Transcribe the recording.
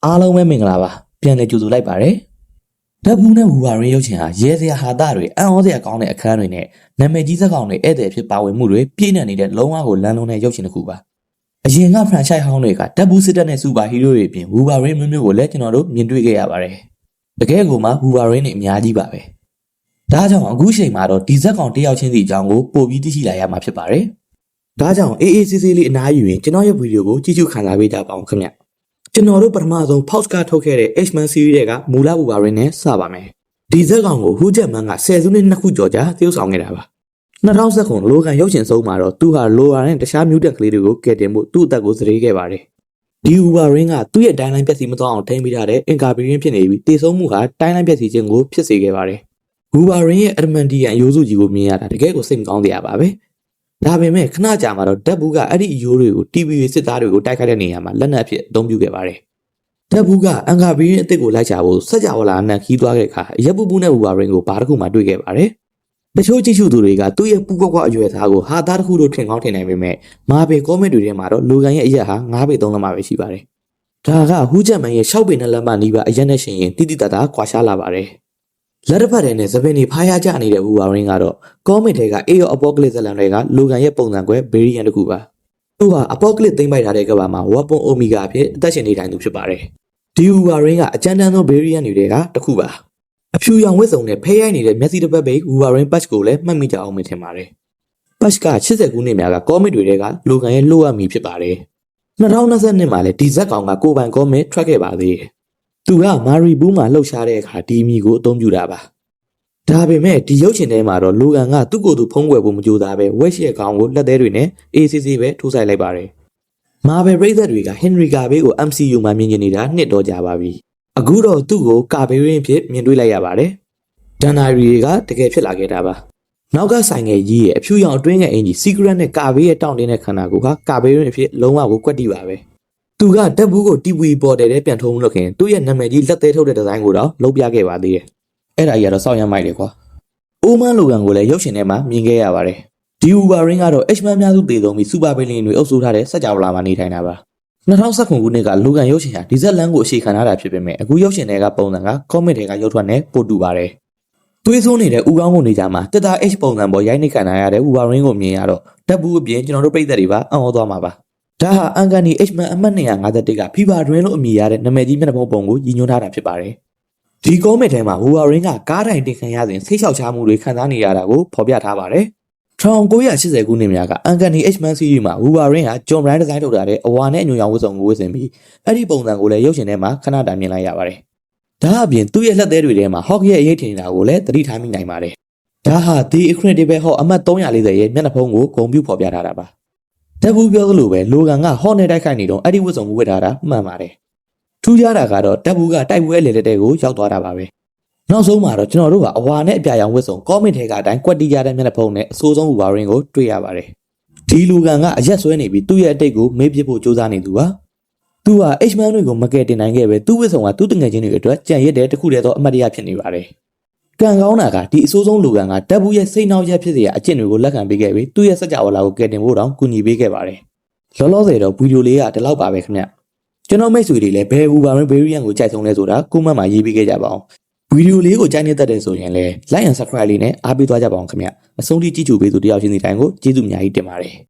အားလုံးပဲမင်္ဂလာပါပြန်လည်ကြိုဆိုလိုက်ပါတယ်ဓာတ်ဘူးနဲ့ဝူဝါရင်းရုပ်ရှင်ဟာရဲစရာဟာတာတွေအံ့ဩစရာကောင်းတဲ့အခန်းတွေနဲ့နာမည်ကြီးဇာတ်ကောင်တွေဧည့်သည်ဖြစ်ပါဝင်မှုတွေပြည့်နေနေတဲ့လုံးဝကိုလမ်းလုံးတဲ့ရုပ်ရှင်တစ်ခုပါအရင်က franchise ဟောင်းတွေကဓာတ်ဘူးစစ်တပ်နဲ့စူပါဟီးရိုးတွေအပြင်ဝူဝါရင်းမျိုးကိုလည်းကျွန်တော်တို့မြင်တွေ့ခဲ့ရပါတယ်တကယ်ကိုမှဝူဝါရင်းတွေအများကြီးပါပဲဒါကြောင့်အခုချိန်မှာတော့ဒီဇာတ်ကောင်တယောက်ချင်းစီအကြောင်းကိုပို့ပြီးသိရှိလာရမှာဖြစ်ပါတယ်ဒါကြောင့်အေးအေးဆေးဆေးလေးအနားယူရင်ကျွန်တော်ရဲ့ဗီဒီယိုကိုကြည့်ရှုခံစားပေးကြပါအောင်ခင်ဗျကျွန်တော်တို့ပထမဆုံး Fox ကထုတ်ခဲ့တဲ့ X-Men series တွေကမူလဝူဝါရင်းနဲ့စပါမယ်ဒီဇာတ်ကောင်ကိုဟူးဂျက်မန်က10စုနှစ်2ခုကျော်ကြာသရုပ်ဆောင်ခဲ့တာပါ2019လိုကန်ရုပ်ရှင်ဆုံးမှာတော့သူဟာလိုရာနဲ့တခြားမျိုးတက်ကလေးတွေကိုကယ်တင်ဖို့သူ့အသက်ကိုစရေးခဲ့ပါတယ်ဒီဝူဝါရင်းကသူ့ရဲ့တိုင်းလိုင်းပျက်စီးမသွားအောင်ထိန်းပေးထားတဲ့အင်ကာဘီရင်းဖြစ်နေပြီးတည်ဆုံးမှုဟာတိုင်းလိုင်းပျက်စီးခြင်းကိုဖြစ်စေခဲ့ပါတယ်ဝူဝါရင်းရဲ့အဒမန်ဒီယန်အယိုးစုကြီးကိုမြင်ရတာတကယ်ကိုစိတ်မကောင်းစရာပါပဲဒါပေမဲ့ခဏကြာမှာတော့ဓာတ်ဘူးကအဲ့ဒီအယိုးတွေကို TV စစ်သားတွေကိုတိုက်ခိုက်တဲ့နေရာမှာလက်နက်အဖြစ်အသုံးပြုခဲ့ပါတယ်ဓာတ်ဘူးကအင်ကာဘီရင်းအစ်စ်ကိုလိုက်ချဖို့စက်ကြဝဠာနဲ့ခီးသွားတဲ့အခါရက်ပူပူနဲ့ဝူဝါရင်းကိုဘာတစ်ခုမှတွေ့ခဲ့ပါတယ်တချို့ကြည့်ရှုသူတွေကသူ့ရဲ့ပူကွက်ကွက်အရွယ်သားကိုဟာသားတစ်ခုလို့ထင်ကောင်းထင်နိုင်ပေမဲ့မာဘယ်ကောမန့်တွေထဲမှာတော့လူကန်ရဲ့အရက်ဟာ9ပေ3လက်မပဲရှိပါတယ်ဒါကဟူးဂျက်မန်ရဲ့6ပေနဲ့လက်မနီးပါအရက်နဲ့ရှင်ရင်တိတိတတ်တာကွာရှားလာပါတယ်လက်တစ်ဖက်ထဲနဲ့သပင်တွေဖားရကြနေတဲ့ဝူဝါရင်းကတော့ကောမန့်တွေကအေယောအပေါကလစ်ဇလန်တွေကလူကန်ရဲ့ပုံစံကွဲဘေရီယန်တစ်ခုပါသူဟာအပေါကလစ်သိမ့်ပိုက်ထားတဲ့ကမ္ဘာမှာဝက်ပွန်အိုမီဂါအဖြစ်အသက်ရှင်နေထိုင်သူဖြစ်ပါတယ်ဒီဝူဝါရင်းကအကြမ်းတမ်းသောဘေရီယန်တွေကတစ်ခုပါအဖြူရောင်ဝတ်စုံနဲ့ဖဲရိုက်နေတဲ့မျက်စိတစ်ပတ်ပိတ်ဝူဝါရင်းပတ်ကိုလည်းမှတ်မိကြအောင်မထင်ပါတယ်ပတ်က80ခုနှစ်များကကောမစ်တွေကလူကန်ရဲ့လှုပ်ရမီဖြစ်ပါတယ်2022မှာလည်းဒီဇက်ကောင်ကကိုပိုင်ကောမစ်ထွက်ခဲ့ပါသေးတယ်သူကမာရီဘူးမှာလှုပ်ရှားတဲ့အခါဒီမီကိုအသုံးပြုတာပါဒါပေမဲ့ဒီရုပ်ရှင်ထဲမှာတော့လူကန်ကသူ့ကိုယ်သူဖုံးကွယ်ဖို့မကြိုးစားပဲဝက်ရှ်ရဲ့ကောင်ကိုလက်သေးတွေနဲ့ ACC ပဲထိုးဆိုင်လိုက်ပါတယ်မာဘယ်ပရိသတ်တွေကဟင်နရီကာဘေးကို MCU မှာမြင်နေတာနှစ်တော့ကြာပါပြီအခုတော့သူ့ကိုကာဘေးရင်းဖြစ်မြင်တွေ့လိုက်ရပါတယ်ဒန်နာရီတွေကတကယ်ဖြစ်လာခဲ့တာပါနောက်ကဆိုင်ငယ်ကြီးရဲ့အဖြူရောင်အတွင်းကအင်ကြီး Secret နဲ့ကာဘေးရဲ့တောင့်တင်းတဲ့ခန္ဓာကိုယ်ကကာဘေးရင်းဖြစ်လုံးဝကိုကွက်တိပါပဲသူကတက်ဘူးကိုတီပူပေါ်တယ်တဲ့ပြန်ထုံးလို့ခင်သူ့ရဲ့နာမည်ကြီးလက်သေးထုတ်တဲ့ဒီဇိုင်းကိုတော့လုပ်ပြခဲ့ပါသေးတယ်အဲ့ဒါကြီးကတော့စောင့်ရမ်းမိုက်တယ်ကွာအိုးမန်လိုကန်ကိုလည်းရုပ်ရှင်ထဲမှာမြင်ခဲ့ရပါတယ်ဒီဝူဘာရင်းကတော့ H-Man များစုတည်သုံးပြီးစူပါဘီလင်တွေအုပ်စိုးထားတဲ့စက်ကြောလာမှာနေထိုင်တာပါ2019ခုနှစ်ကလူကန်ရုပ်ရှင်ဟာဒီဇက်လန်ကိုအခြေခံထားတာဖြစ်ပေမဲ့အခုရုပ်ရှင်တွေကပုံစံကကောမစ်တွေကရုပ်ထွက်နဲ့ပိုတူပါတယ်သွေးဆိုးနေတဲ့ဥကောင်းကိုနေကြမှာတက်တာ H ပုံစံပေါ်ရိုက်နှိပ်ခံရတဲ့ဝူဘာရင်းကိုမြင်ရတော့ဓာတ်ဘူးအပြင်ကျွန်တော်တို့ပြည်သက်တွေပါအံ့ဩသွားမှာပါဒါဟာအန်ကန်နီ H-Man အမှတ်251ကဖီဗာဒရင်းလို့အမည်ရတဲ့နာမည်ကြီးမျက်နှာပုံကိုရည်ညွှန်းထားတာဖြစ်ပါတယ်ဒီကောမစ်ထဲမှာဝူဘာရင်းကကားတိုင်တင်ခံရစဉ်ဆိတ်လျှောက်ချမှုတွေခံစားနေရတာကိုဖော်ပြထားပါတယ်1980ခုနှစ်များကအန်ကန်နီ H-Man series မှာဝူဘာရင်းဟာဂျွန်ဘရိုင်းဒီဇိုင်းထုတ်ထားတဲ့အဝါနဲ့အညွန့်ရောင်ဝတ်စုံကိုဝတ်ဆင်ပြီးအဲ့ဒီပုံစံကိုလည်းရုပ်ရှင်ထဲမှာခဏတာမြင်လိုက်ရပါတယ်ဒါအပြင်သူ့ရဲ့လက်သေးတွေထဲမှာဟော့ကရဲ့အရေးထင်နေတာကိုလည်းသတိထားမိနိုင်ပါတယ်ဒါဟာ The Incredible Hulk အမှတ်340ရဲ့မျက်နှာဖုံးကိုဂုဏ်ပြုဖော်ပြထားတာပါတပူပြောသလိုပဲလိုကန်ကဟော့နဲ့တိုက်ခိုက်နေတော့အဲ့ဒီဝတ်စုံကိုဝတ်ထားတာမှန်ပါတယ်ထူးခြားတာကတော့တပ်ဘူးကတိုက်ပွဲလေလက်တဲ့ကိုရောက်သွားတာပါပဲနောက်ဆုံးမှာတော့ကျွန်တော်တို့ကအဝါနဲ့အပြာရောင်ဝတ်စုံကောမစ်ထဲကအတိုင်းကွက်တီးကြတဲ့မျက်နှာဖုံးနဲ့အဆိုးဆုံးဝူဘာရင်းကိုတွေ့ရပါတယ်ဒီလူကန်ကအရက်ဆွဲနေပြီးသူ့ရဲ့အတိတ်ကိုမေးပြဖို့ကြိုးစားနေသူပါသူက H-Man တွေကိုမကယ်တင်နိုင်ခဲ့ပဲသူ့ဝတ်စုံကသူ့တငယ်ချင်းတွေအတွက်ကြံရစ်တဲ့တခုတည်းသောအမတ်တရားဖြစ်နေပါတယ်ကံကောင်းတာကဒီအဆိုးဆုံးလူကန်ကတပ်ဘူးရဲ့စိတ်နှောက်ရက်ဖြစ်စရာအကျင့်တွေကိုလက်ခံပေးခဲ့ပြီးသူ့ရဲ့စက်ကြဝဠာကိုကယ်တင်ဖို့တောင်ကူညီပေးခဲ့ပါတယ်လောလောဆယ်တော့ဗီဒီယိုလေးကဒီလောက်ပါပဲခင်ဗျကျွန်တော်မိတ်ဆွေတွေလည်းဘယ်ဝူဘာရင်းဘေရီယန်ကိုကြိုက်ဆုံးလဲဆိုတာကွန်မန့်မှာရေးပေးခဲ့ကြပါအောင်ဗီဒီယိုလေးကိုကြိုက်နေတတ်တယ်ဆိုရင်လည်း like and subscribe လေးနဲ့အားပေးသွားကြပါအောင်ခင်ဗျအဆုံးထိကြည့်ကြပေးသူတယောက်ချင်းစီတိုင်းကိုကျေးဇူးအများကြီးတင်ပါတယ်